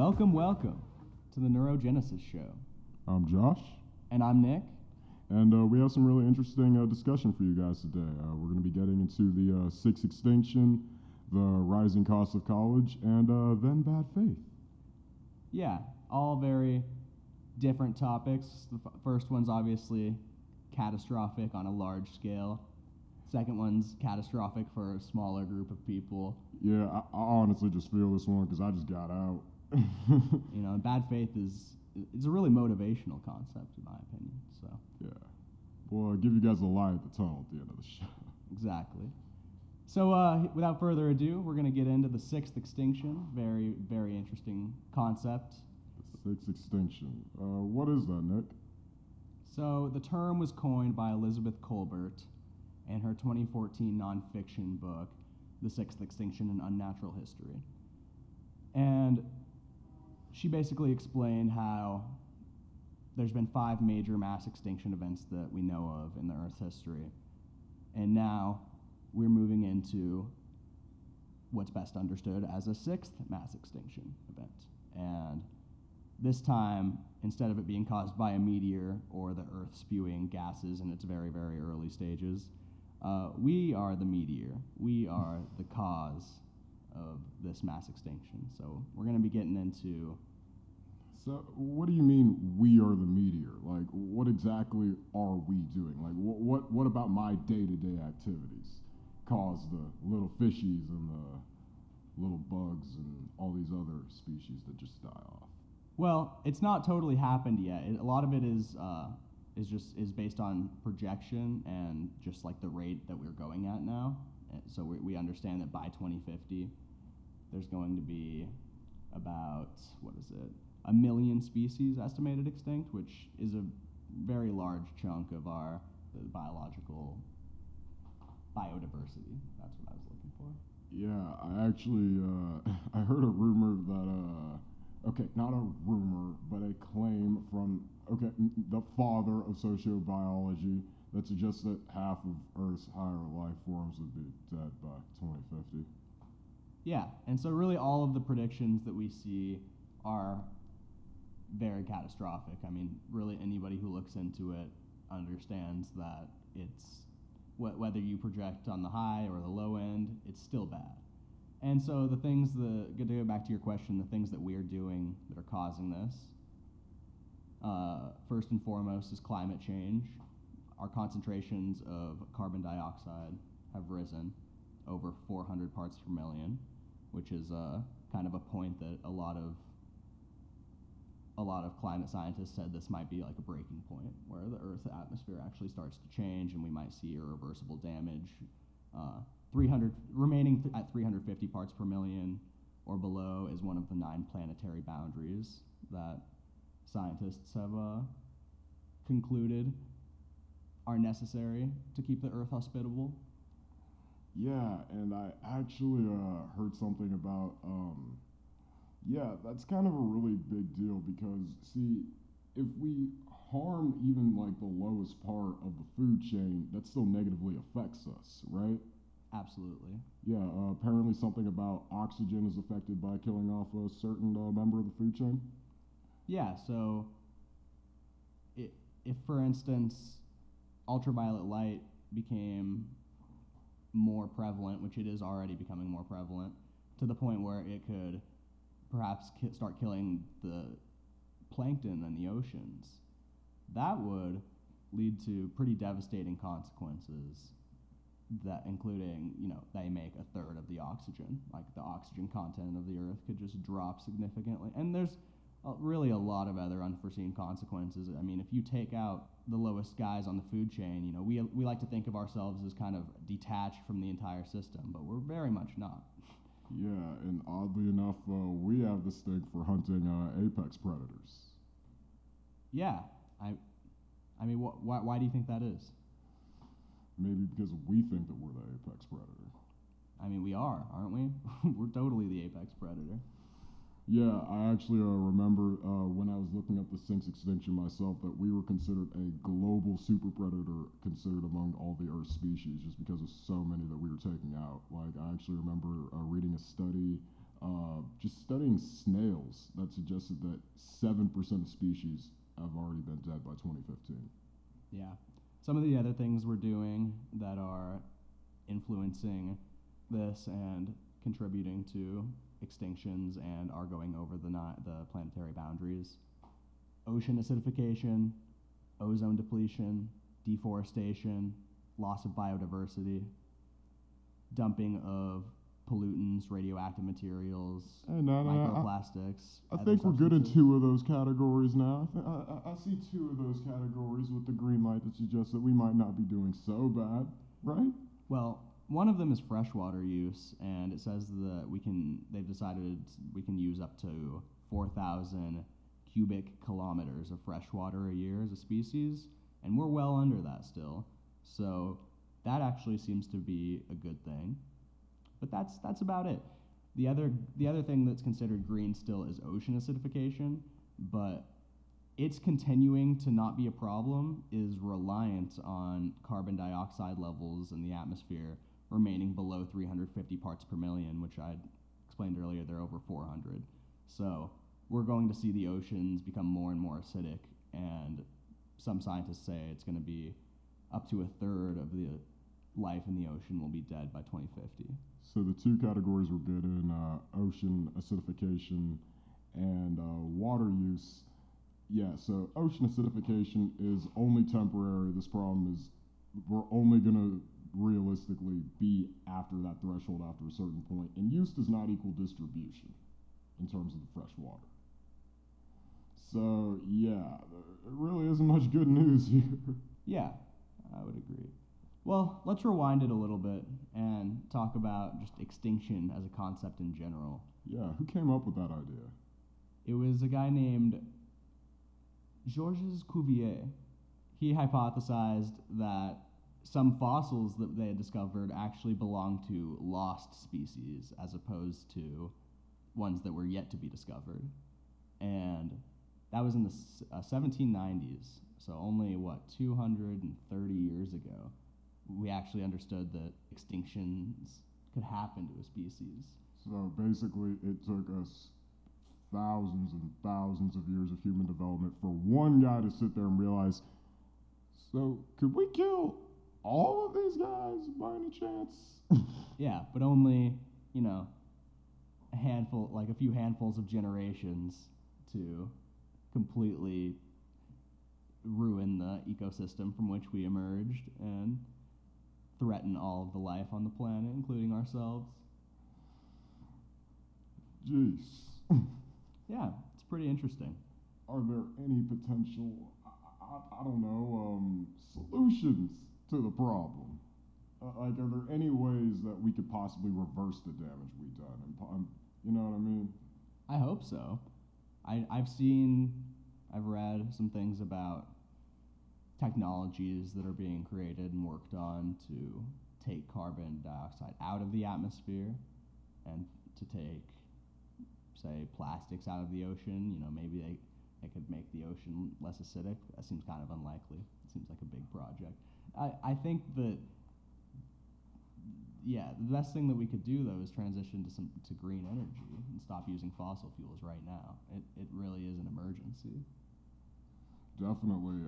Welcome to the Neurogenesis Show. I'm Josh. And I'm Nick. And we have some really interesting discussion for you guys today. We're going to be getting into the Sixth Extinction, the rising cost of college, and then bad faith. Yeah, all very different topics. The first one's obviously catastrophic on a large scale. Second one's catastrophic for a smaller group of people. Yeah, I honestly just feel this one because I just got out. You know, bad faith is a really motivational concept in my opinion. So yeah, we'll give you guys a light at the tunnel at the end of the show. Exactly. So without further ado, we're going to get into the Sixth Extinction. Very, very interesting concept. The Sixth Extinction. What is that, Nick? So the term was coined by Elizabeth Kolbert in her 2014 nonfiction book, The Sixth Extinction in Unnatural History. And she basically explained how there's been 5 major mass extinction events that we know of in the Earth's history. And now we're moving into what's best understood as a 6th mass extinction event. And this time, instead of it being caused by a meteor or the Earth spewing gases in its very, very early stages, we are the meteor. We are the cause of this mass extinction. So we're going to be getting into... So what do you mean we are the meteor? Like, what exactly are we doing? Like, what about my day-to-day activities cause the little fishies and the little bugs and all these other species that just die off? Well, it's not totally happened yet. A lot of it is based on projection and just like the rate that we're going at now. So we understand that by 2050, there's going to be about, 1 million species estimated extinct, which is a very large chunk of our biological biodiversity. That's what I was looking for. Yeah, I actually, I heard a rumor that, okay, not a rumor, but a claim from, the father of sociobiology that suggests that half of Earth's higher life forms would be dead by 2050. Yeah, and so really all of the predictions that we see are very catastrophic. I mean, really anybody who looks into it understands that it's, whether you project on the high or the low end, it's still bad. And so to go back to your question, the things that we are doing that are causing this, first and foremost is climate change. Our concentrations of carbon dioxide have risen over 400 parts per million, which is kind of a point that a lot of climate scientists said this might be like a breaking point where the Earth's atmosphere actually starts to change and we might see irreversible damage. Remaining at 350 parts per million or below is one of the 9 planetary boundaries that scientists have concluded are necessary to keep the Earth hospitable. Yeah, and I actually heard something about, that's kind of a really big deal because, see, if we harm even like the lowest part of the food chain, that still negatively affects us, right? Absolutely. Yeah, apparently something about oxygen is affected by killing off a certain member of the food chain. Yeah, so if for instance, ultraviolet light became more prevalent, which it is already becoming more prevalent, to the point where it could perhaps start killing the plankton in the oceans, that would lead to pretty devastating consequences, that including, they make a third of the oxygen. Like the oxygen content of the Earth could just drop significantly. And there's really a lot of other unforeseen consequences. I mean, if you take out the lowest guys on the food chain, we like to think of ourselves as kind of detached from the entire system, but we're very much not. Yeah, and oddly enough, we have this thing for hunting apex predators. Yeah, I mean, why do you think that is? Maybe because we think that we're the apex predator. I mean, we are, aren't we? We're totally the apex predator. Yeah, I actually remember when I was looking up the Sixth Extinction myself that we were considered a global super predator considered among all the Earth species just because of so many that we were taking out. Like, I actually remember reading a study Just studying snails that suggested that 7% of species have already been dead by 2015. Yeah. Some of the other things we're doing that are influencing this and contributing to extinctions and are going over the planetary boundaries: ocean acidification, ozone depletion, deforestation, loss of biodiversity, dumping of pollutants, radioactive materials, microplastics. I think we're good in two of those categories now. I see two of those categories with the green light that suggests that we might not be doing so bad, right? Well, one of them is freshwater use, and it says that they've decided we can use up to 4,000 cubic kilometers of fresh water a year as a species, and we're well under that still. So that actually seems to be a good thing. But that's about it. The other thing that's considered green still is ocean acidification, but it's continuing to not be a problem, is reliant on carbon dioxide levels in the atmosphere remaining below 350 parts per million, which I explained earlier, they're over 400. So we're going to see the oceans become more and more acidic, and some scientists say it's going to be up to a third of the life in the ocean will be dead by 2050. So the two categories we're good in, ocean acidification and water use. Yeah, so ocean acidification is only temporary. This problem is we're only going to realistically be after that threshold after a certain point. And use does not equal distribution in terms of the fresh water. So, yeah, there really isn't much good news here. Yeah, I would agree. Well, let's rewind it a little bit and talk about just extinction as a concept in general. Yeah, who came up with that idea? It was a guy named Georges Cuvier. He hypothesized that some fossils that they had discovered actually belonged to lost species as opposed to ones that were yet to be discovered. And that was in the 1790s, so only, 230 years ago. We actually understood that extinctions could happen to a species. So basically, it took us thousands and thousands of years of human development for one guy to sit there and realize, so could we kill all of these guys by any chance? Yeah, but only, a few handfuls of generations to completely ruin the ecosystem from which we emerged and threaten all of the life on the planet, including ourselves. Jeez. Yeah, it's pretty interesting. Are there any potential, I don't know, solutions to the problem? Are there any ways that we could possibly reverse the damage we've done? And, you know what I mean? I hope so. I've read some things about technologies that are being created and worked on to take carbon dioxide out of the atmosphere and to take, say, plastics out of the ocean. Maybe they could make the ocean less acidic. That seems kind of unlikely. It seems like a big project. I think that, the best thing that we could do, though, is transition to green energy and stop using fossil fuels right now. It really is an emergency. Definitely.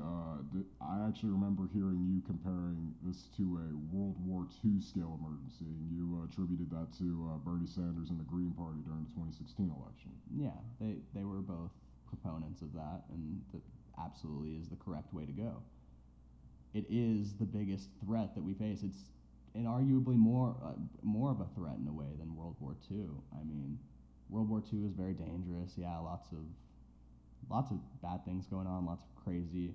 I actually remember hearing you comparing this to a World War II scale emergency, and you attributed that to Bernie Sanders and the Green Party during the 2016 election. Yeah, they were both proponents of that, and that absolutely is the correct way to go. It is the biggest threat that we face. It's inarguably more of a threat in a way than World War II. I mean, World War II is very dangerous. Yeah, lots of bad things going on, lots of crazy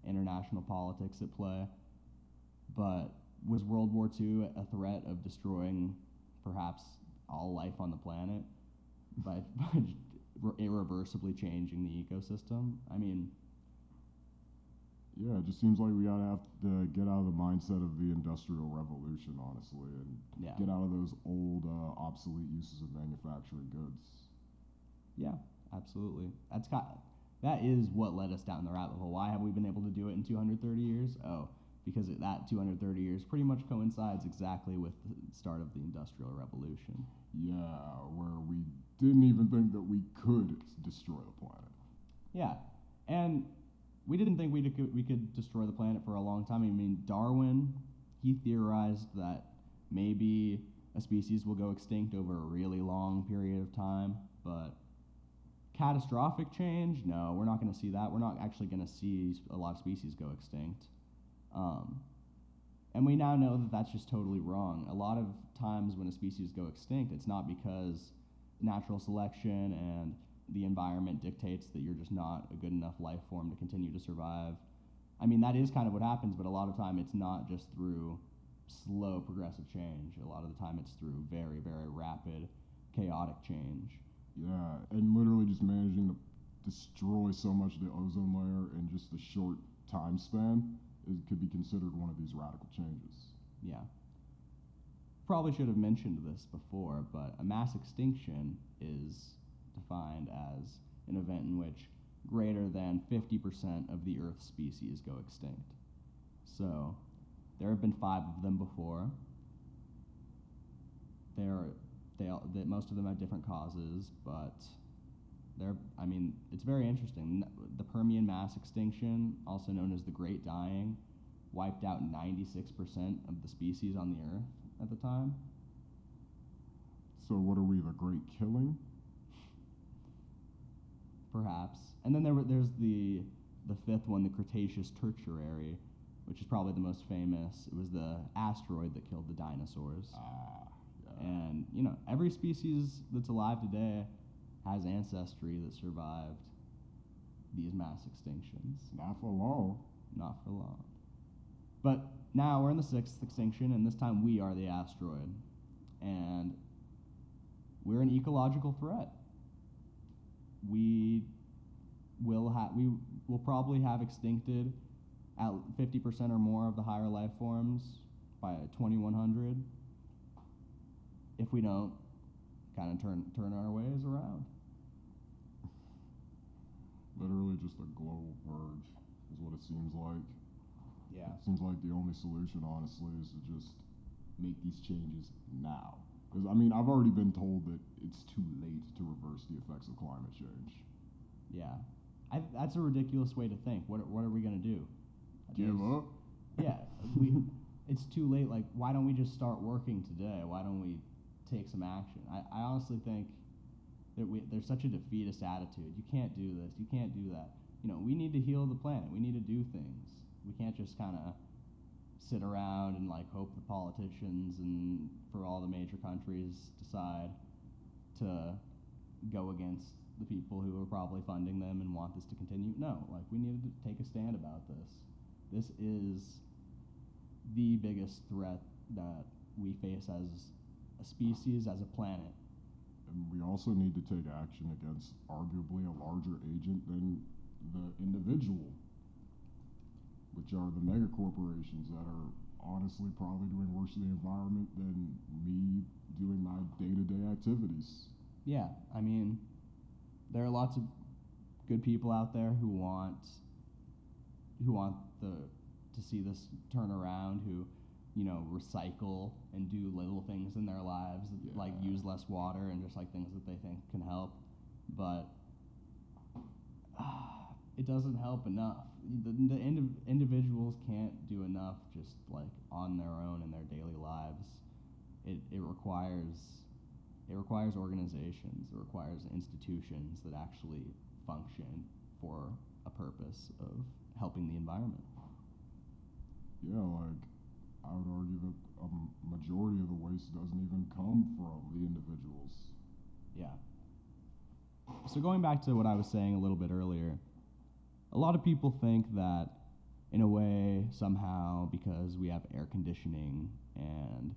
international politics at play. But was World War II a threat of destroying perhaps all life on the planet by irreversibly changing the ecosystem? I mean, yeah, it just seems like we gotta have to get out of the mindset of the Industrial Revolution, honestly, and get out of those old, obsolete uses of manufacturing goods. Yeah, absolutely. That is what led us down the rabbit hole. Why have we been able to do it in 230 years? Oh, because that 230 years pretty much coincides exactly with the start of the Industrial Revolution. Yeah, where we didn't even think that we could destroy the planet. Yeah, and we didn't think we could destroy the planet for a long time. I mean, Darwin, he theorized that maybe a species will go extinct over a really long period of time, but catastrophic change, no, we're not going to see that. We're not actually going to see a lot of species go extinct. And we now know that that's just totally wrong. A lot of times when a species go extinct, it's not because natural selection and the environment dictates that you're just not a good enough life form to continue to survive. I mean, that is kind of what happens, but a lot of time it's not just through slow progressive change. A lot of the time it's through very, very rapid, chaotic change. Yeah, and literally just managing to destroy so much of the ozone layer in just a short time span, it could be considered one of these radical changes. Yeah. Probably should have mentioned this before, but a mass extinction is defined as an event in which greater than 50% of the Earth's species go extinct. So there have been 5 of them before. Most of them have different causes, but it's very interesting. The Permian mass extinction, also known as the Great Dying, wiped out 96% of the species on the Earth at the time. So what are we, the Great Killing? Perhaps. And then there's the 5th one, the Cretaceous Tertiary, which is probably the most famous. It was the asteroid that killed the dinosaurs. Yeah. And, every species that's alive today has ancestry that survived these mass extinctions. Not for long. Not for long. But now we're in the 6th extinction, and this time we are the asteroid. And we're an ecological threat. We will probably have extincted at 50% or more of the higher life forms by 2100 if we don't kind of turn our ways around. Literally just a global purge is what it seems like. Yeah. It seems like the only solution, honestly, is to just make these changes now. Because, I've already been told that it's too late to reverse the effects of climate change. Yeah. That's a ridiculous way to think. What are we going to do? Give up? Yeah. It's too late. Like, why don't we just start working today? Why don't we take some action? I honestly think that there's such a defeatist attitude. You can't do this. You can't do that. We need to heal the planet. We need to do things. We can't just kind of sit around and hope the politicians and for all the major countries decide to go against the people who are probably funding them and want this to continue. No, we need to take a stand about this. This is the biggest threat that we face as a species, as a planet. And we also need to take action against arguably a larger agent than the individual, which are the mega corporations that are honestly probably doing worse to the environment than me doing my day-to-day activities. Yeah, there are lots of good people out there who want to see this turn around, who recycle and do little things in their lives, like use less water and just things that they think can help, but it doesn't help enough. The individuals can't do enough just on their own in their daily lives. It requires organizations. It requires institutions that actually function for a purpose of helping the environment. Yeah, I would argue that a majority of the waste doesn't even come from the individuals. Yeah. So going back to what I was saying a little bit earlier, a lot of people think that in a way, somehow, because we have air conditioning and,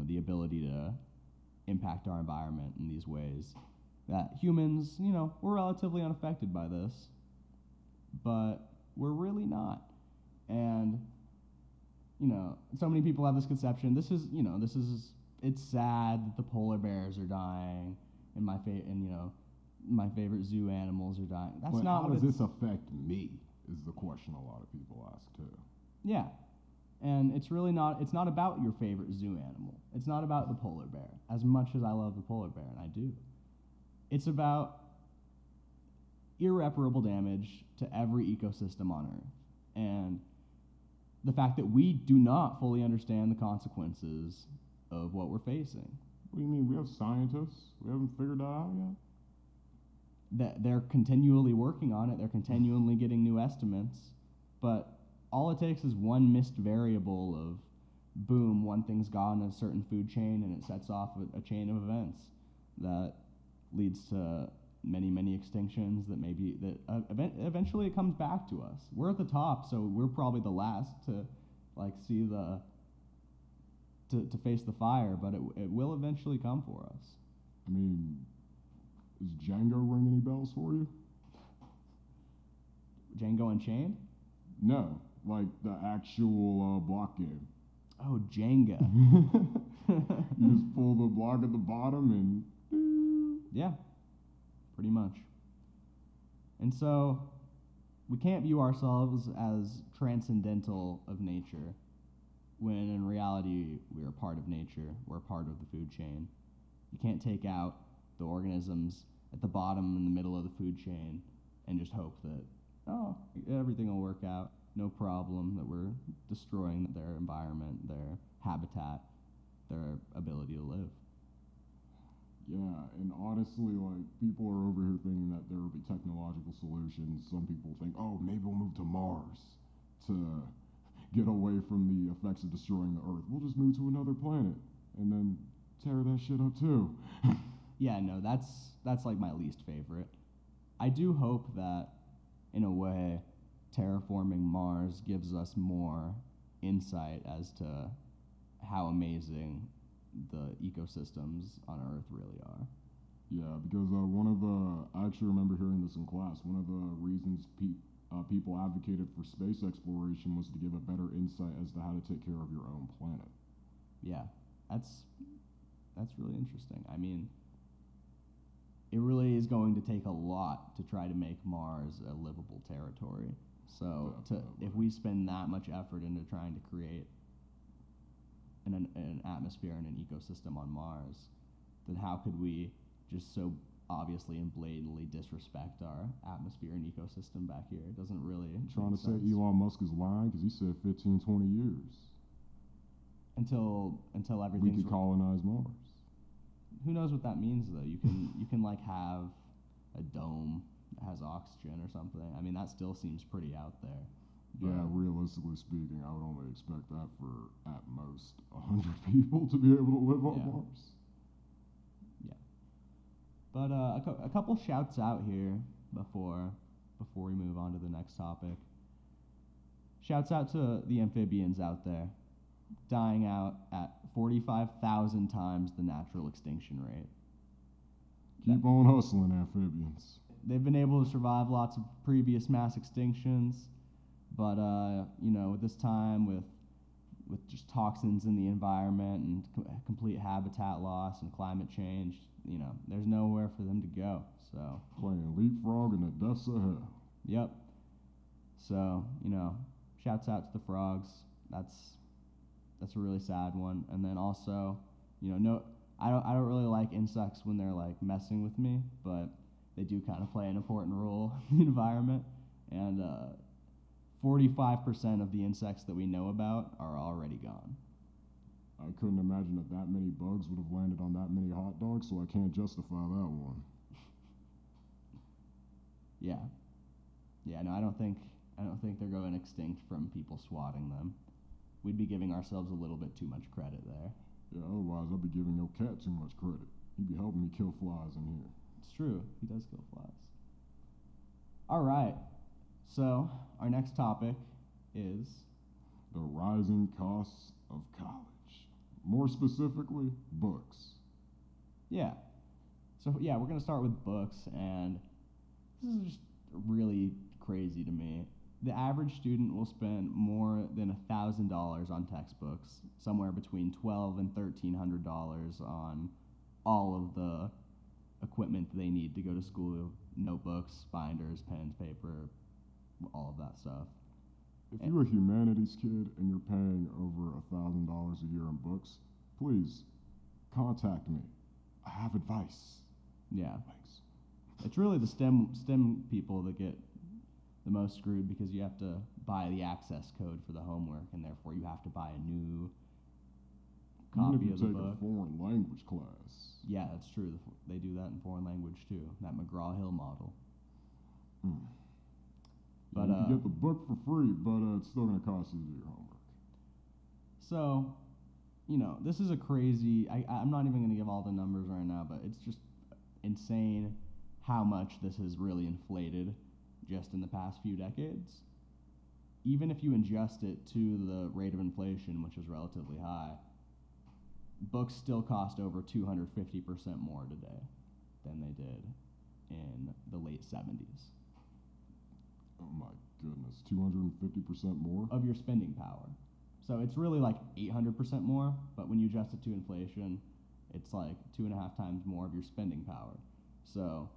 the ability to impact our environment in these ways, that humans, we're relatively unaffected by this, but we're really not. And, so many people have this conception. It's sad that the polar bears are dying and my favorite zoo animals are dying. That's but not how what does this affect me, is the question a lot of people ask, too. Yeah. And it's not about your favorite zoo animal. It's not about the polar bear, as much as I love the polar bear, and I do. It's about irreparable damage to every ecosystem on Earth. And the fact that we do not fully understand the consequences of what we're facing. What do you mean? We have scientists. We haven't figured that out yet? That they're continually working on it. They're continually getting new estimates. But all it takes is one missed variable of, boom, one thing's gone in a certain food chain, and it sets off a chain of events that leads to many, many extinctions eventually it comes back to us. We're at the top, so we're probably the last to see to face the fire, but it will eventually come for us. I mean, does Django ring any bells for you? Django Unchained? No, like the actual block game. Oh, Jenga. You just pull the block at the bottom and... Yeah, pretty much. And so we can't view ourselves as transcendental of nature when in reality we're a part of nature, we're a part of the food chain. You can't take out the organisms at the bottom and the middle of the food chain and just hope that, oh, everything will work out, no problem, that we're destroying their environment, their habitat, their ability to live. Yeah, and honestly, people are over here thinking that there will be technological solutions. Some people think, oh, maybe we'll move to Mars to get away from the effects of destroying the Earth. We'll just move to another planet and then tear that shit up too. Yeah, no, that's like my least favorite. I do hope that, in a way, terraforming Mars gives us more insight as to how amazing the ecosystems on Earth really are. Yeah, because I actually remember hearing this in class. One of the reasons people advocated for space exploration was to give a better insight as to how to take care of your own planet. Yeah, that's really interesting. I mean, it really is going to take a lot to try to make Mars a livable territory. So if we spend that much effort into trying to create an atmosphere and an ecosystem on Mars, then how could we just so obviously and blatantly disrespect our atmosphere and ecosystem back here? It doesn't really trying to say Elon Musk is lying because he said 15, 20 years. Until everything we could colonize Mars. Who knows what that means though? You can have a dome that has oxygen or something. I mean, that still seems pretty out there. Yeah, realistically speaking, I would only expect that for, at most, 100 people to be able to live on Mars. Yeah. But a couple shouts out here before we move on to the next topic. Shouts out to the amphibians out there, dying out at 45,000 times the natural extinction rate. Keep on hustling, amphibians. They've been able to survive lots of previous mass extinctions, but this time with just toxins in the environment and complete habitat loss and climate change, there's nowhere for them to go. So playing leapfrog in the depths of hell. Yep. So shouts out to the frogs. That's a really sad one. And then also, I don't really like insects when they're like messing with me, but they do kind of play an important role in the environment. And 45% of the insects that we know about are already gone. I couldn't imagine that many bugs would have landed on that many hot dogs, so I can't justify that one. Yeah. Yeah, no, I don't think they're going extinct from people swatting them. We'd be giving ourselves a little bit too much credit there. Yeah, otherwise I'd be giving your cat too much credit. He'd be helping me kill flies in here. It's true. He does kill flies. All right. So, our next topic is the rising costs of college. More specifically, books. Yeah. So, yeah, we're going to start with books, and this is just really crazy to me. The average student will spend more than $1,000 on textbooks, somewhere between $1,200 and $1,300 on all of the equipment they need to go to school, notebooks, binders, pens, paper, all of that stuff. If you're a humanities kid and you're paying over $1,000 a year in books, please contact me. I have advice. Yeah. Thanks. It's really the STEM people that get the most screwed because you have to buy the access code for the homework, and therefore you have to buy a new copy Even if of you the take book. a foreign language class. Yeah, that's true. They do that in foreign language too. That McGraw-Hill model. But you can get the book for free, but it's still going to cost you to do your homework. So, this is a crazy. I'm not even going to give all the numbers right now, but it's just insane how much this has really inflated just in the past few decades. Even if you adjust it to the rate of inflation, which is relatively high, books still cost over 250% more today than they did in the late 70s. Oh my goodness, 250% more? Of your spending power. So it's really like 800% more, but when you adjust it to inflation, it's like 2.5 times more of your spending power. So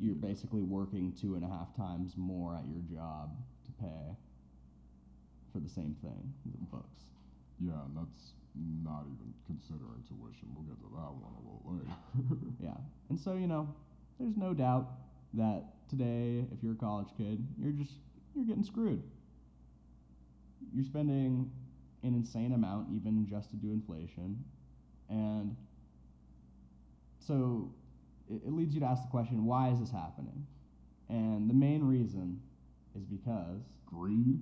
you're basically working 2.5 times more at your job to pay for the same thing, the books. Yeah, and that's not even considering tuition. We'll get to that one a little later. Yeah. And so, there's no doubt that today, if you're a college kid, you're getting screwed. You're spending an insane amount even just to do inflation. And so it leads you to ask the question, why is this happening? And the main reason is because greed?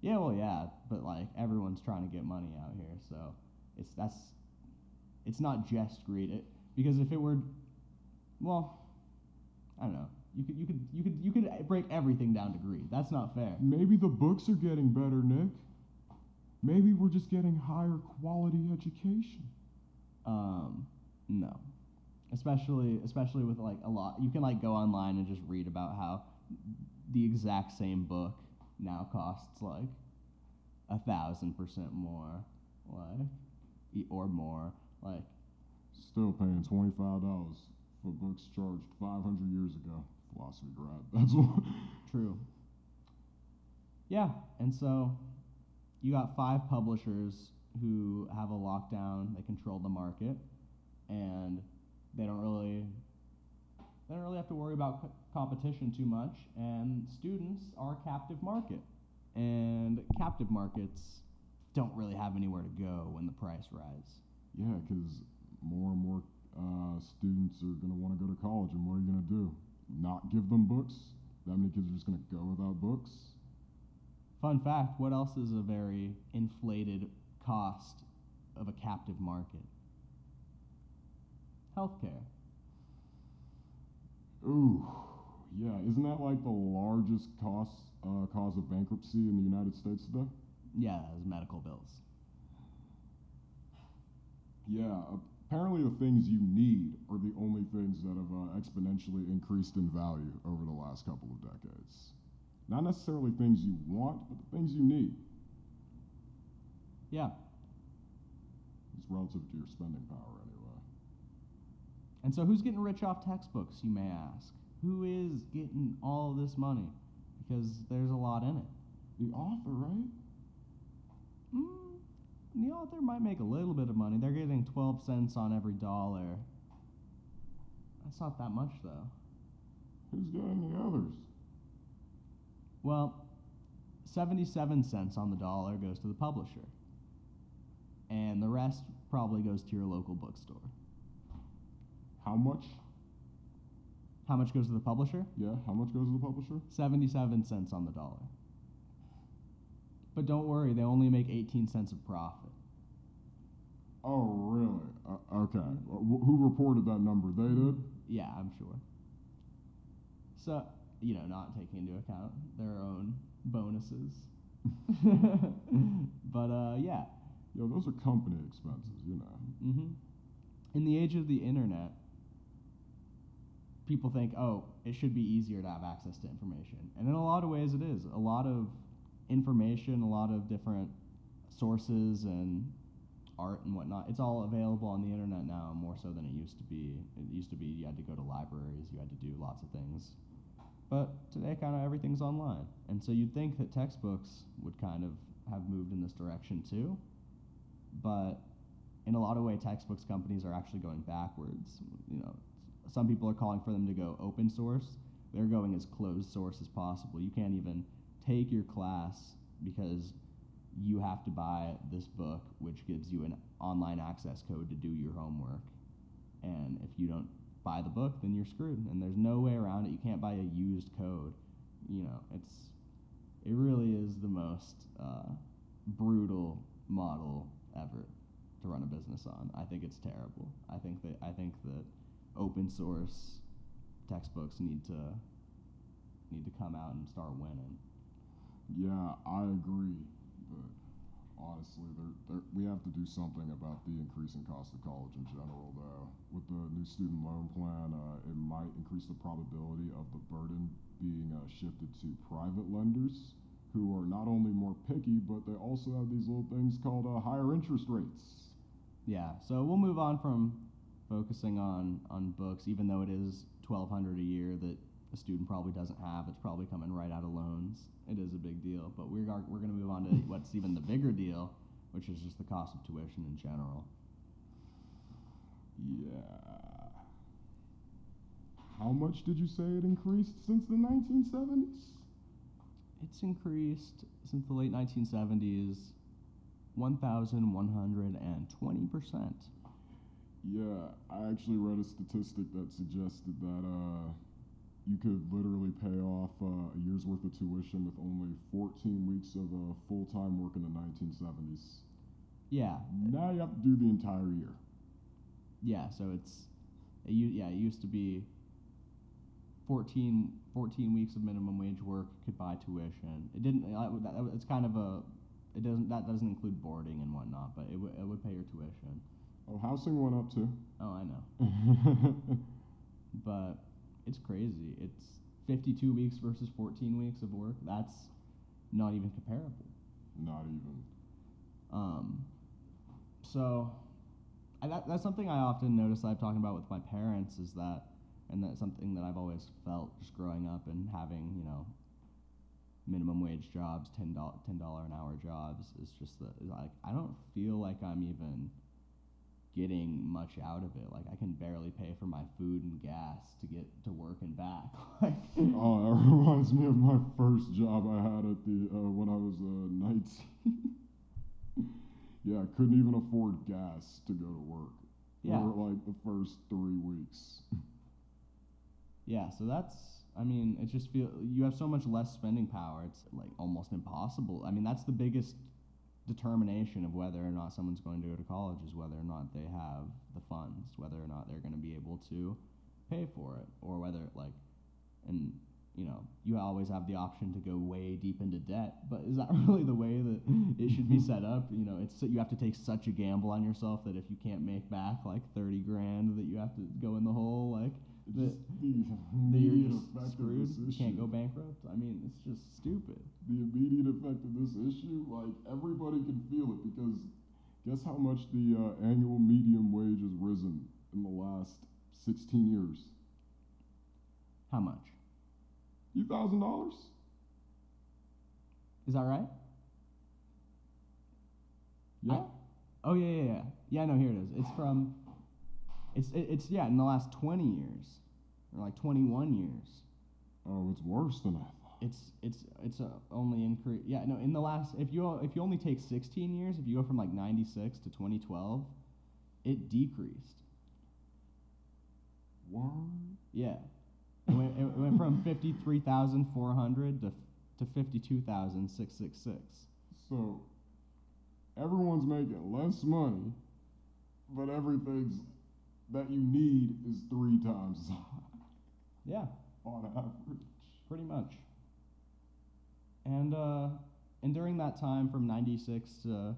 Yeah, well, yeah, but like everyone's trying to get money out here, so it's not just greed. Because if it were, well, I don't know. You could break everything down to greed. That's not fair. Maybe the books are getting better, Nick. Maybe we're just getting higher quality education. No. Especially with like a lot. You can like go online and just read about how the exact same book now costs like 1,000% more, like, or more, like. Still paying $25 for books charged 500 years ago. Philosophy grad. That's what. True. Yeah, and so you got 5 publishers who have a lockdown. They control the market, and they don't really have to worry about competition too much. And students are a captive market, and captive markets don't really have anywhere to go when the price rise. Yeah, because more and more students are going to want to go to college, and what are you going to do? Not give them books? That many kids are just going to go without books? Fun fact, what else is a very inflated cost of a captive market? Healthcare. Ooh, yeah. Isn't that like the largest cause of bankruptcy in the United States today? Yeah, that is medical bills. Yeah, apparently the things you need are the only things that have exponentially increased in value over the last couple of decades. Not necessarily things you want, but the things you need. Yeah. It's relative to your spending power anyway. And so who's getting rich off textbooks, you may ask? Who is getting all this money? Because there's a lot in it. The author, right? The author might make a little bit of money. They're getting 12 cents on every dollar. That's not that much, though. Who's getting the others? Well, 77 cents on the dollar goes to the publisher. And the rest probably goes to your local bookstore. How much? How much goes to the publisher? Yeah, how much goes to the publisher? 77 cents on the dollar. But don't worry, they only make 18 cents of profit. Oh, really? Okay. Who reported that number? They did? Yeah, I'm sure. So, not taking into account their own bonuses. But, yeah. Yo, those are company expenses, Mm-hmm. In the age of the internet, people think, oh, it should be easier to have access to information. And in a lot of ways it is. A lot of information, a lot of different sources and art and whatnot, it's all available on the internet now more so than it used to be. It used to be you had to go to libraries, you had to do lots of things But today, kind of everything's online. And so you'd think that textbooks would kind of have moved in this direction too. But in a lot of ways, textbooks companies are actually going backwards. Some people are calling for them to go open source. They're going as closed source as possible. You can't even take your class because you have to buy this book, which gives you an online access code to do your homework. And if you don't buy the book, then you're screwed. And there's no way around it. You can't buy a used code. It really is the most brutal model ever to run a business on. I think it's terrible. I think that open source textbooks need to come out and start winning. Yeah, I agree. But honestly, we have to do something about the increasing cost of college in general, though. With the new student loan plan, it might increase the probability of the burden being shifted to private lenders, who are not only more picky, but they also have these little things called higher interest rates. Yeah, so we'll move on from focusing on books, even though it is $1,200 a year that a student probably doesn't have. It's probably coming right out of loans. It is a big deal, but we're going to move on to what's even the bigger deal, which is just the cost of tuition in general. Yeah. How much did you say it increased since the 1970s? It's increased since the late 1970s 1,120%. Yeah, I actually read a statistic that suggested that you could literally pay off a year's worth of tuition with only 14 weeks of full-time work in the 1970s. Yeah. Now you have to do the entire year. Yeah, so it used to be 14 weeks of minimum wage work could buy tuition. It didn't. It's kind of that doesn't include boarding and whatnot, but it would pay your tuition. Oh, housing went up too. Oh, I know. But it's crazy. It's 52 weeks versus 14 weeks of work. That's not even comparable. Not even. So that's something I often notice I'm talking about with my parents is that, and that's something that I've always felt just growing up and having, minimum wage jobs, $10 an hour jobs, is just that, like, I don't feel like I'm even getting much out of it. Like, I can barely pay for my food and gas to get to work and back. Oh, that reminds me of my first job I had at when I was 19. Yeah, I couldn't even afford gas to go to work for like the first 3 weeks. Yeah, so it just you have so much less spending power. It's like almost impossible. I mean, that's the biggest determination of whether or not someone's going to go to college, is whether or not they have the funds, whether or not they're going to be able to pay for it, or whether you always have the option to go way deep into debt, but is that really the way that it should be set up? You have to take such a gamble on yourself that if you can't make back like 30 grand, that you have to go in the hole, like that you're just screwed. You can't go bankrupt. I mean, it's just stupid. The immediate effect of this issue, like, everybody can feel it, because guess how much the annual median wage has risen in the last 16 years? How much? $1,000. Is that right? Yeah. Yeah, no, here it is. It's from, it's in the last 20 years, or like 21 years. Oh, it's worse than I thought. It's only increase. Yeah, no, in the last, if you only take 16 years, if you go from like 96 to 2012, it decreased. What? Yeah. It went from 53,400 to 52,666. So everyone's making less money, but everything's that you need is 3 times as high. Yeah. On average. Pretty much. And during that time, from 96 to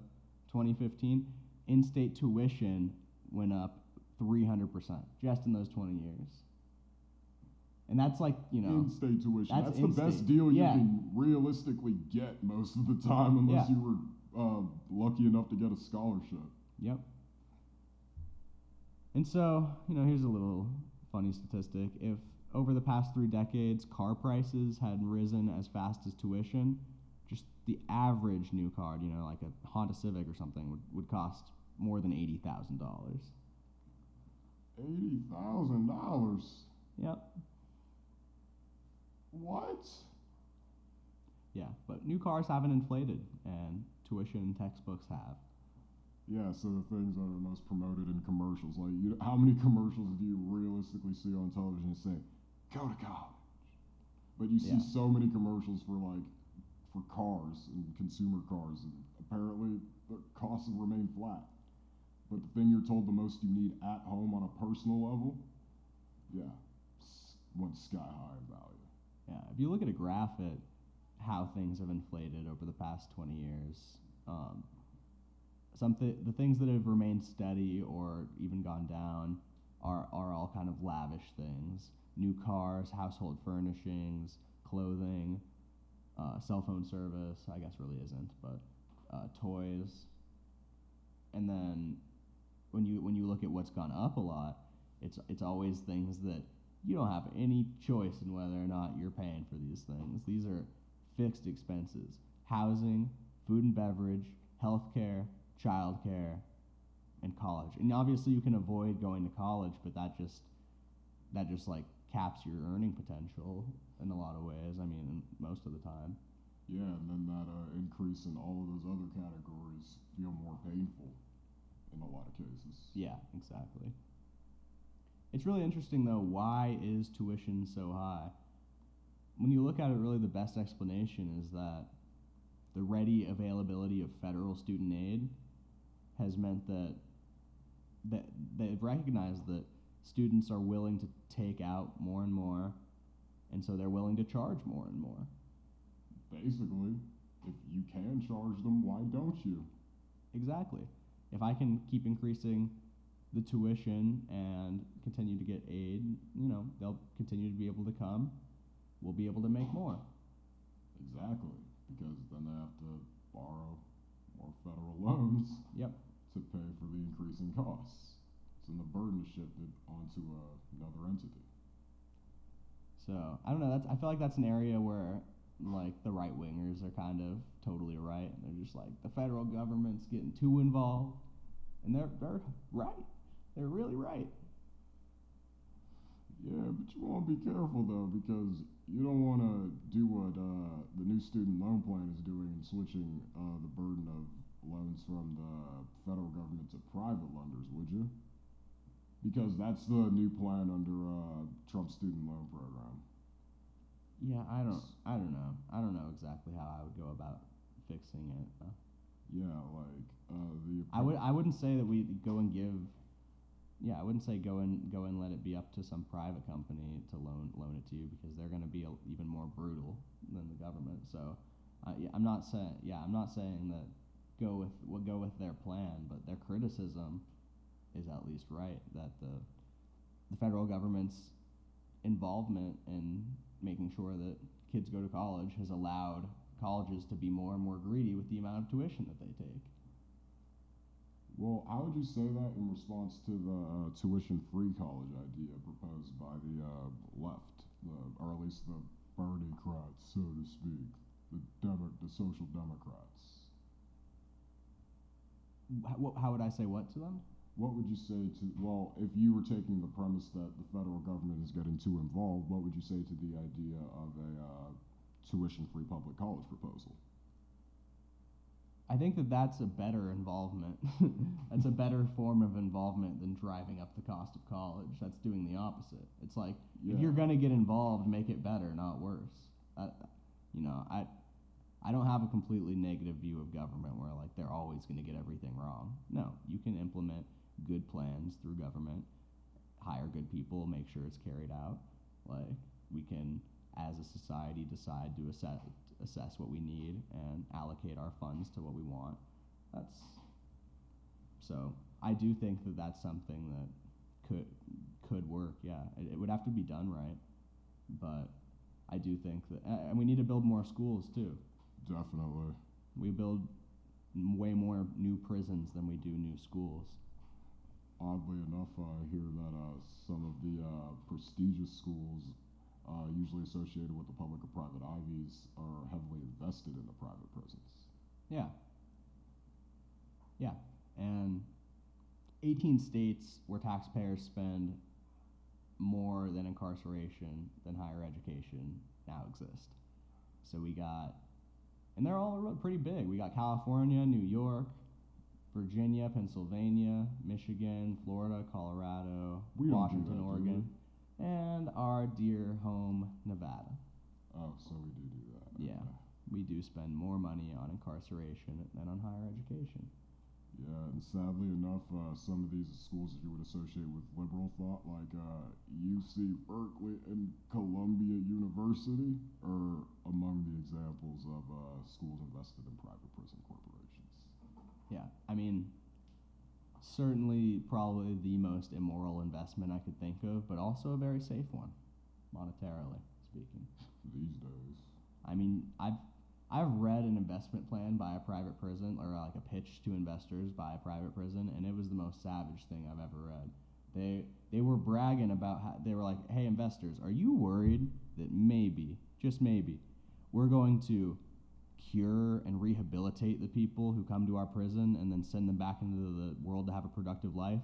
2015, in-state tuition went up 300% just in those 20 years. And that's like, in-state tuition. That's the in-state. best deal you can realistically get most of the time, unless you were lucky enough to get a scholarship. Yep. And so, here's a little funny statistic. If over the past 3 decades, car prices had risen as fast as tuition. Just the average new car, like a Honda Civic or something, would cost more than $80,000. $80,000? Yep. What? Yeah, but new cars haven't inflated, and tuition and textbooks have. Yeah, so the things that are most promoted in commercials, like how many commercials do you realistically see on television that say, go to college? But you see so many commercials for cars and consumer cars, and apparently the costs have remained flat. But the thing you're told the most you need at home on a personal level, went sky high in value. Yeah, if you look at a graph at how things have inflated over the past 20 years, the things that have remained steady or even gone down are all kind of lavish things. New cars, household furnishings, clothing, cell phone service, I guess really isn't, but toys. And then when you look at what's gone up a lot, it's always things that you don't have any choice in whether or not you're paying for these things. These are fixed expenses: housing, food and beverage, healthcare, childcare, and college. And obviously you can avoid going to college, but that just like caps your earning potential in a lot of ways. I mean, most of the time. Yeah, and then that increase in all of those other categories feel more painful in a lot of cases. Yeah, exactly. It's really interesting, though, why is tuition so high? When you look at it, really the best explanation is that the ready availability of federal student aid has meant that they've recognized that students are willing to take out more and more, and so they're willing to charge more and more. Basically, if you can charge them, why don't you? Exactly. If I can keep increasing the tuition and continue to get aid, they'll continue to be able to come. We'll be able to make more. Exactly, because then they have to borrow more federal loans. Yep. To pay for the increasing costs. So then the burden is shifted onto another entity. So I don't know. I feel like that's an area where the right wingers are kind of totally right. They're just like, the federal government's getting too involved, and they're right. They're really right. Yeah, but you want to be careful though, because you don't want to do what the new student loan plan is doing and switching the burden of loans from the federal government to private lenders, would you? Because that's the new plan under Trump's student loan program. Yeah, I don't know. I don't know exactly how I would go about fixing it. Yeah, I wouldn't say that we go and give. Yeah, I wouldn't say go and let it be up to some private company to loan it to you, because they're going to be even more brutal than the government. So, I'm not saying that go with their plan, but their criticism is at least right, that the federal government's involvement in making sure that kids go to college has allowed colleges to be more and more greedy with the amount of tuition that they take. Well, how would you say that in response to the tuition-free college idea proposed by the left, or at least the Bernie-crats, so to speak, the social democrats? How would I say what to them? What would you say if you were taking the premise that the federal government is getting too involved, what would you say to the idea of a tuition-free public college proposal? I think that's a better involvement. That's a better form of involvement than driving up the cost of college. That's doing the opposite. It's like, if you're going to get involved, make it better, not worse. I don't have a completely negative view of government where they're always going to get everything wrong. No, you can implement good plans through government, hire good people, make sure it's carried out. We can, as a society, decide to assess what we need and allocate our funds to what we want. So I do think that that's something that could work. Yeah, it would have to be done right, but I do think that, and we need to build more schools too. Definitely. We build way more new prisons than we do new schools. Oddly enough, I hear that some of the prestigious schools usually associated with the public or private Ivies, are heavily invested in the private prisons. Yeah. Yeah. And 18 states where taxpayers spend more than incarceration than higher education now exist. So we got, and they're all pretty big. We got California, New York, Virginia, Pennsylvania, Michigan, Florida, Colorado, We don't do Washington, that, do Oregon, and our dear home, Nevada. Oh, so we do that. Yeah, Okay. we do spend more money on incarceration than on higher education. Yeah, and sadly enough, some of these schools that you would associate with liberal thought, like UC Berkeley and Columbia University, are among the examples of schools invested in private prison corporations. Yeah, I mean, certainly probably the most immoral investment I could think of, but also a very safe one, monetarily speaking. These days. I mean, I've read an investment plan by a private prison, or like a pitch to investors by a private prison, and it was the most savage thing I've ever read. They were bragging about how they were like, "Hey investors, are you worried that maybe, just maybe, we're going to cure and rehabilitate the people who come to our prison and then send them back into the world to have a productive life,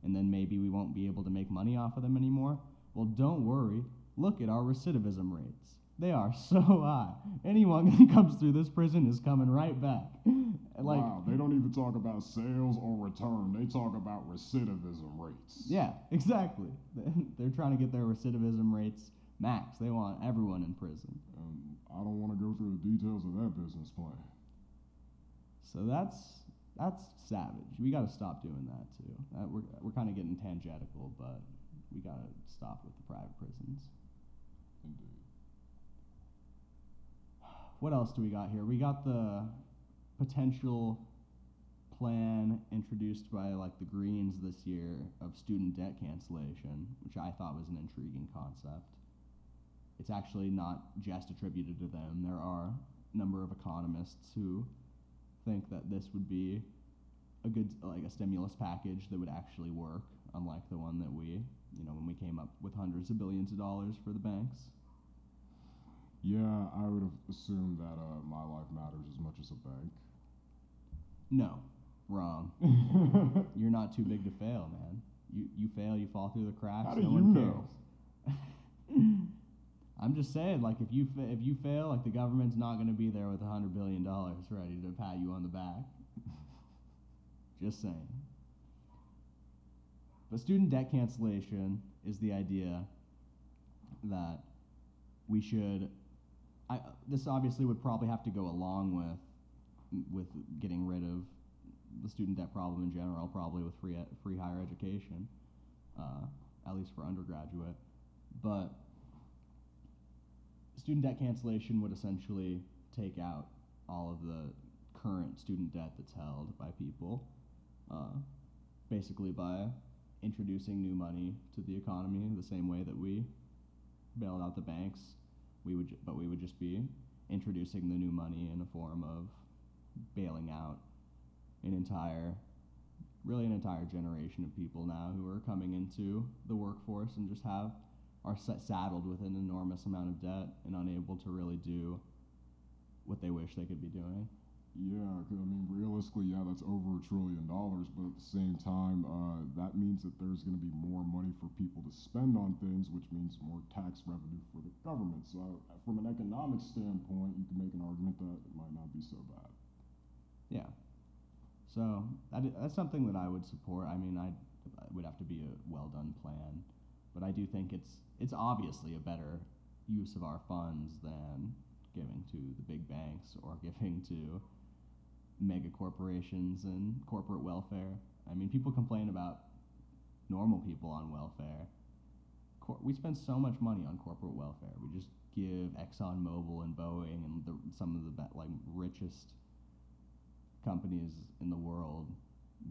and then maybe we won't be able to make money off of them anymore? Well, don't worry. Look at our recidivism rates. They are so high. Anyone that comes through this prison is coming right back." Like, wow, they don't even talk about sales or return. They talk about recidivism rates. yeah, exactly. They're trying to get their recidivism rates max. They want everyone in prison. I don't want to go through the details of that business plan. So that's savage. We got to stop doing that too. We're kind of getting tangential, but we got to stop with the private prisons. Indeed. What else do we got here? We got the potential plan introduced by like the Greens this year of student debt cancellation, which I thought was an intriguing concept. It's actually not just attributed to them. There are a number of economists who think that this would be a good, like a stimulus package that would actually work, unlike the one that we, when we came up with hundreds of billions of dollars for the banks. Yeah, I would have assumed that my life matters as much as a bank. No, wrong. You're not too big to fail, man. You fail, you fall through the cracks. How do no you one know? cares. I'm just saying, like, if you fail, like, the government's not going to be there with $100 billion ready to pat you on the back. Just saying. But student debt cancellation is the idea that we should. This obviously would probably have to go along with getting rid of the student debt problem in general, probably with free higher education, at least for undergraduate. But student debt cancellation would essentially take out all of the current student debt that's held by people, basically by introducing new money to the economy the same way that we bailed out the banks. We would just be introducing the new money in a form of bailing out an entire generation of people now who are coming into the workforce and just are saddled with an enormous amount of debt and unable to really do what they wish they could be doing. Yeah, 'cause, I mean, realistically, yeah, that's over $1 trillion, but at the same time, that means that there's going to be more money for people to spend on things, which means more tax revenue for the government. So from an economic standpoint, you can make an argument that it might not be so bad. Yeah. So that's something that I would support. I mean, it would have to be a well-done plan, but I do think it's obviously a better use of our funds than giving to the big banks or giving to mega corporations and corporate welfare. I mean, people complain about normal people on welfare. We spend so much money on corporate welfare. We just give ExxonMobil and Boeing and some of the richest companies in the world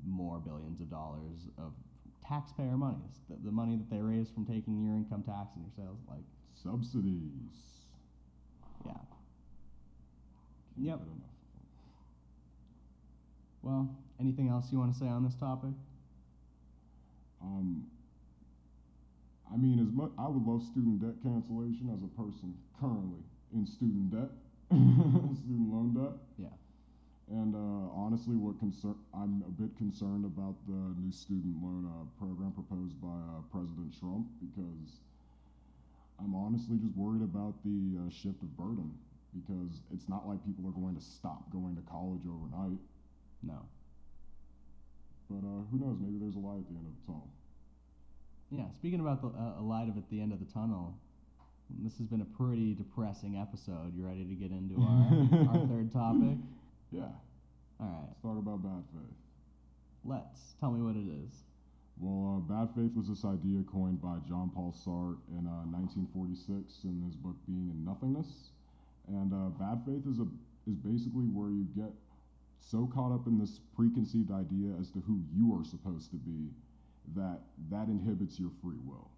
more billions of dollars of taxpayer monies, the money that they raise from taking your income tax and your sales, like subsidies. Yeah. Can't Yep. get enough. Well, anything else you want to say on this topic? I mean, as much I would love student debt cancellation as a person currently in student debt, student loan debt. Yeah. And honestly, I'm a bit concerned about the new student loan program proposed by President Trump, because I'm honestly just worried about the shift of burden, because it's not like people are going to stop going to college overnight. No. But who knows? Maybe there's a light at the end of the tunnel. Yeah, speaking about a light at the end of the tunnel, this has been a pretty depressing episode. You ready to get into our third topic? Yeah. All right. Let's talk about bad faith. Let's. Tell me what it is. Well, bad faith was this idea coined by Jean Paul Sartre in 1946 in his book Being in Nothingness. And bad faith is basically where you get so caught up in this preconceived idea as to who you are supposed to be that inhibits your free will.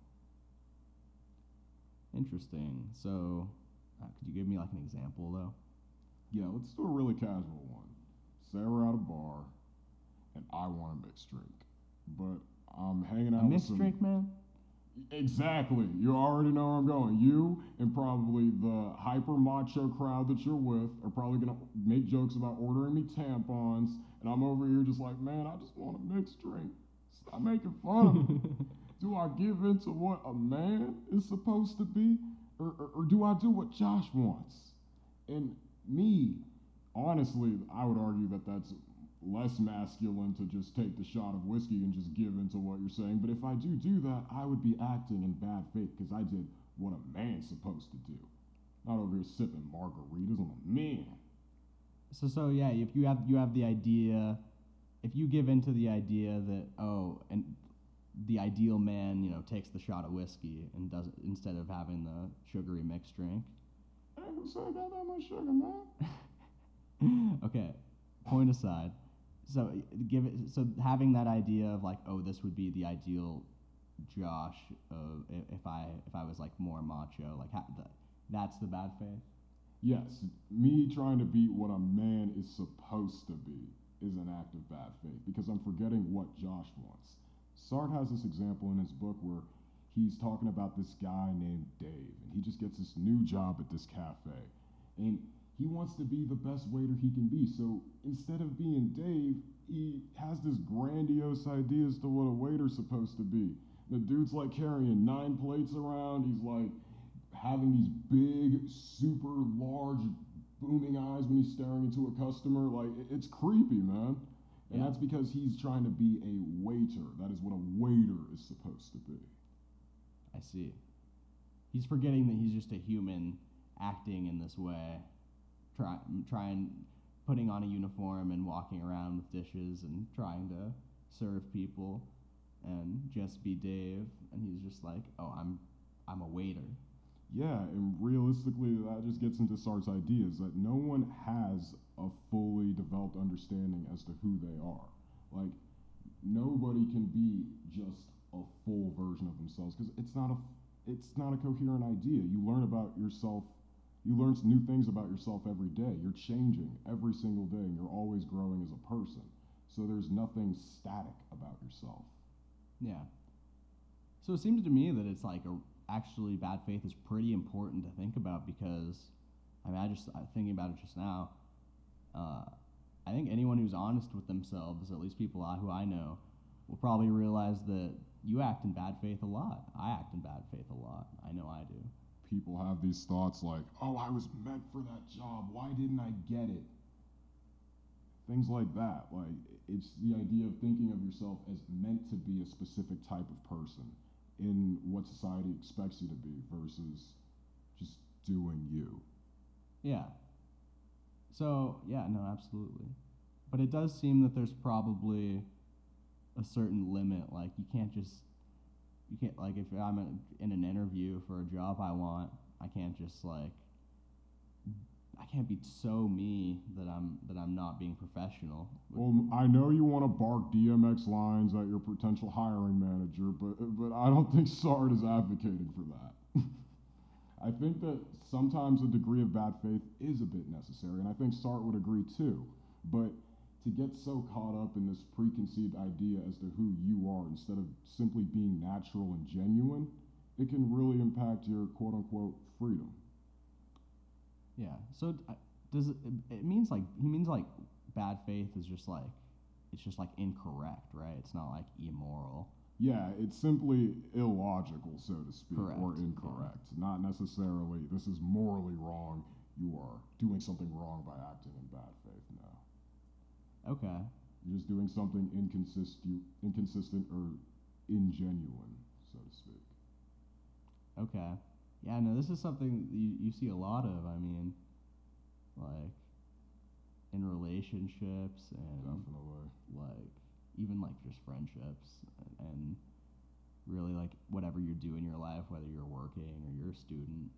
Interesting. So, could you give me like an example though? Yeah, let's do a really casual one. Say we're at a bar, and I want a mixed drink, but I'm hanging out A with mixed drink, man? Exactly. You already know where I'm going. You and probably the hyper macho crowd that you're with are probably gonna make jokes about ordering me tampons, and I'm over here just like, man, I just want a mixed drink. Stop making fun of me. Do I give in to what a man is supposed to be, or do I do what Josh wants? And me, honestly, I would argue that that's less masculine to just take the shot of whiskey and just give into what you're saying. But if I do that, I would be acting in bad faith, because I did what a man's supposed to do. Not over here sipping margaritas. I'm a man. So yeah, if you have the idea, if you give into the idea that and the ideal man, takes the shot of whiskey and does it instead of having the sugary mixed drink. Hey, who said I got that much sugar, man? Okay, point aside. So having that idea of like, this would be the ideal Josh if I was like more macho, like that's the bad faith. Yes, me trying to be what a man is supposed to be is an act of bad faith, because I'm forgetting what Josh wants. Sartre has this example in his book where he's talking about this guy named Dave, and he just gets this new job at this cafe, and he wants to be the best waiter he can be. So instead of being Dave, he has this grandiose idea as to what a waiter's supposed to be. The dude's like carrying 9 plates around. He's like having these big, super large, booming eyes when he's staring into a customer. Like, it's creepy, man. And that's because he's trying to be a waiter. That is what a waiter is supposed to be. I see. He's forgetting that he's just a human acting in this way, putting on a uniform and walking around with dishes and trying to serve people and just be Dave. And he's just like, I'm a waiter. Yeah, and realistically, that just gets into Sartre's ideas that no one has a fully developed understanding as to who they are. Like, nobody can be just a full version of themselves, because it's not a coherent idea. You learn about yourself. You learn new things about yourself every day. You're changing every single day, and you're always growing as a person. So there's nothing static about yourself. Yeah. So it seems to me that it's like actually bad faith is pretty important to think about, because I'm thinking about it just now. I think anyone who's honest with themselves, at least people who I know, will probably realize that you act in bad faith a lot. I act in bad faith a lot. I know I do. People have these thoughts like, I was meant for that job. Why didn't I get it? Things like that. Like, it's the idea of thinking of yourself as meant to be a specific type of person in what society expects you to be versus just doing you. Yeah. So, yeah, no, absolutely. But it does seem that there's probably a certain limit. Like, you can't, like, if I'm in an interview for a job I want, I can't just, like, I can't be so me that I'm not being professional. Well, I know you want to bark DMX lines at your potential hiring manager, but I don't think Sartre is advocating for that. I think that sometimes a degree of bad faith is a bit necessary, and I think Sartre would agree too. But to get so caught up in this preconceived idea as to who you are instead of simply being natural and genuine it can really impact your quote unquote freedom. Yeah. So does it means like he means like bad faith is just like it's just like incorrect, right? It's not like immoral. Yeah, it's simply illogical, so to speak, Correct. or incorrect. Yeah. Not necessarily this is morally wrong. You are doing something wrong by acting in bad faith. No. Okay. You're just doing something inconsistent or ingenuine, so to speak. Okay. Yeah, no, this is something you see a lot of. I mean, like, in relationships and Definitely. like even like just friendships and really like whatever you do in your life, whether you're working or you're a student.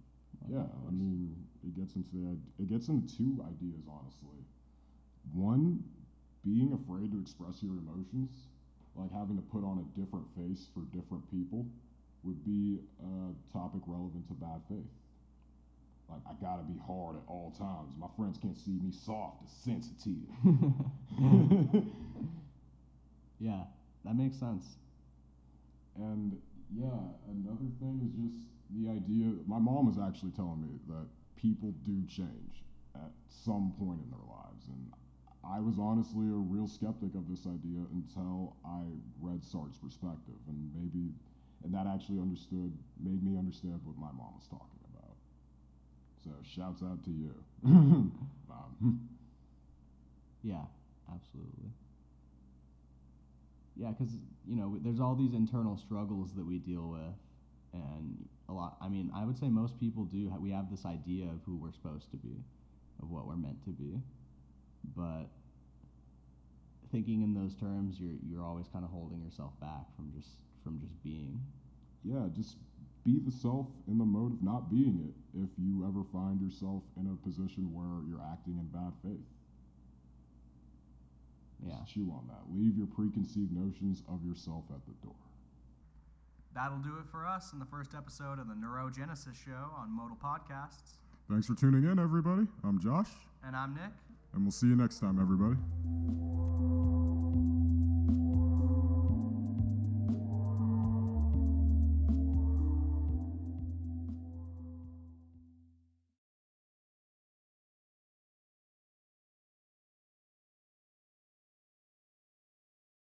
Yeah, I mean, it gets into two ideas, honestly. One, being afraid to express your emotions, like having to put on a different face for different people, would be a topic relevant to bad faith. Like, I gotta be hard at all times. My friends can't see me soft, sensitive. Yeah, that makes sense. And yeah, another thing is just the idea. My mom was actually telling me that people do change at some point in their lives, and I was honestly a real skeptic of this idea until I read Sartre's perspective, and that actually made me understand what my mom was talking about. So shouts out to you. Yeah, absolutely. Yeah, because, there's all these internal struggles that we deal with, and I would say most people we have this idea of who we're supposed to be, of what we're meant to be, but thinking in those terms, you're always kind of holding yourself back from just being. Yeah, just be the self in the mode of not being it if you ever find yourself in a position where you're acting in bad faith. Yeah. Just chew on that. Leave your preconceived notions of yourself at the door. That'll do it for us in the first episode of the Neurogenesis Show on Modal Podcasts. Thanks for tuning in, everybody. I'm Josh. And I'm Nick. And we'll see you next time, everybody.